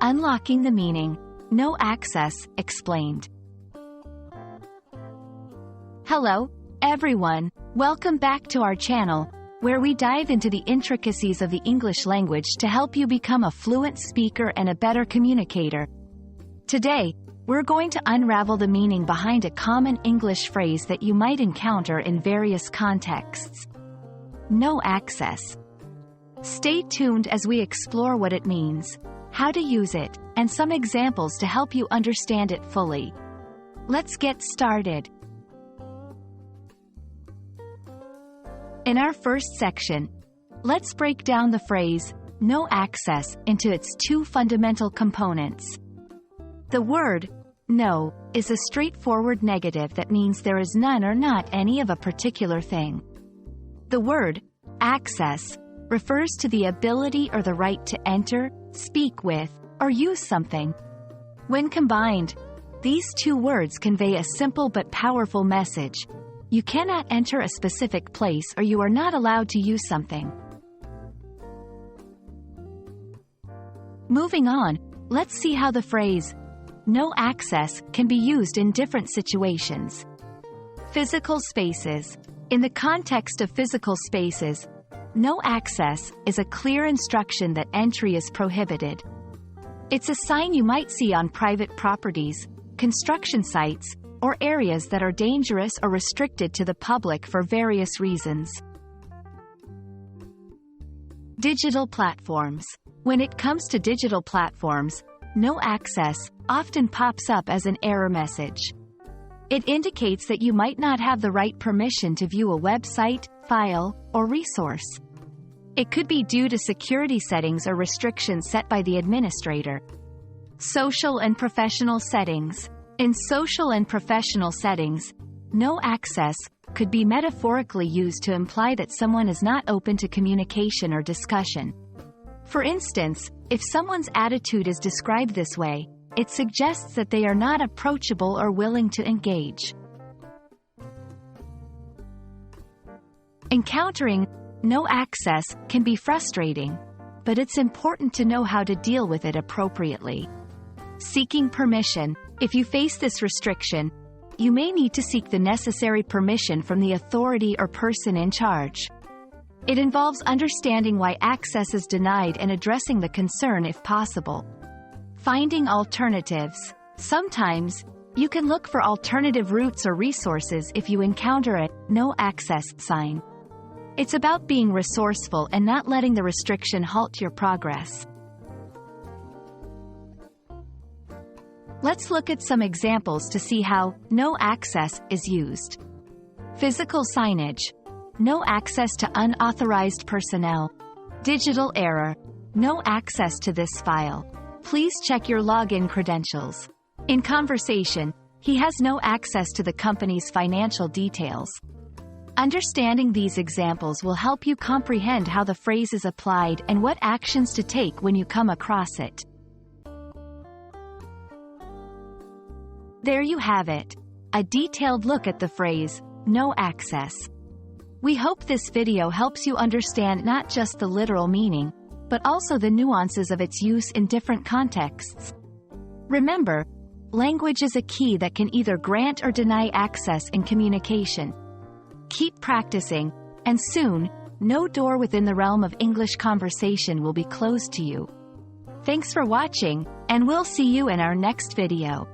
Unlocking the meaning. No access, explained. Hello, everyone. Welcome back to our channel, where we dive into the intricacies of the English language to help you become a fluent speaker and a better communicator. Today, we're going to unravel the meaning behind a common English phrase that you might encounter in various contexts. No access. Stay tuned as we explore what it means, how to use it, and some examples to help you understand it fully. Let's get started. In our first section, let's break down the phrase, no access, into its two fundamental components. The word, no, is a straightforward negative that means there is none or not any of a particular thing. The word, access, refers to the ability or the right to enter, speak with, or use something. When combined, these two words convey a simple but powerful message. You cannot enter a specific place or you are not allowed to use something. Moving on, let's see how the phrase, no access, can be used in different situations. Physical spaces. In the context of physical spaces, no access is a clear instruction that entry is prohibited. It's a sign you might see on private properties, construction sites, or areas that are dangerous or restricted to the public for various reasons. Digital platforms. When it comes to digital platforms, no access often pops up as an error message. It indicates that you might not have the right permission to view a website, file, or resource. It could be due to security settings or restrictions set by the administrator. Social and professional settings. In social and professional settings, no access could be metaphorically used to imply that someone is not open to communication or discussion. For instance, if someone's attitude is described this way, it suggests that they are not approachable or willing to engage. Encountering no access can be frustrating, but it's important to know how to deal with it appropriately. Seeking permission. If you face this restriction, you may need to seek the necessary permission from the authority or person in charge. It involves understanding why access is denied and addressing the concern if possible. Finding alternatives. Sometimes, you can look for alternative routes or resources if you encounter a no access sign. It's about being resourceful and not letting the restriction halt your progress. Let's look at some examples to see how no access is used. Physical signage. No access to unauthorized personnel. Digital error. No access to this file. Please check your login credentials. In conversation, he has no access to the company's financial details. Understanding these examples will help you comprehend how the phrase is applied and what actions to take when you come across it. There you have it. A detailed look at the phrase, no access. We hope this video helps you understand not just the literal meaning, but also the nuances of its use in different contexts. Remember, language is a key that can either grant or deny access in communication. Keep practicing, and soon, no door within the realm of English conversation will be closed to you. Thanks for watching, and we'll see you in our next video.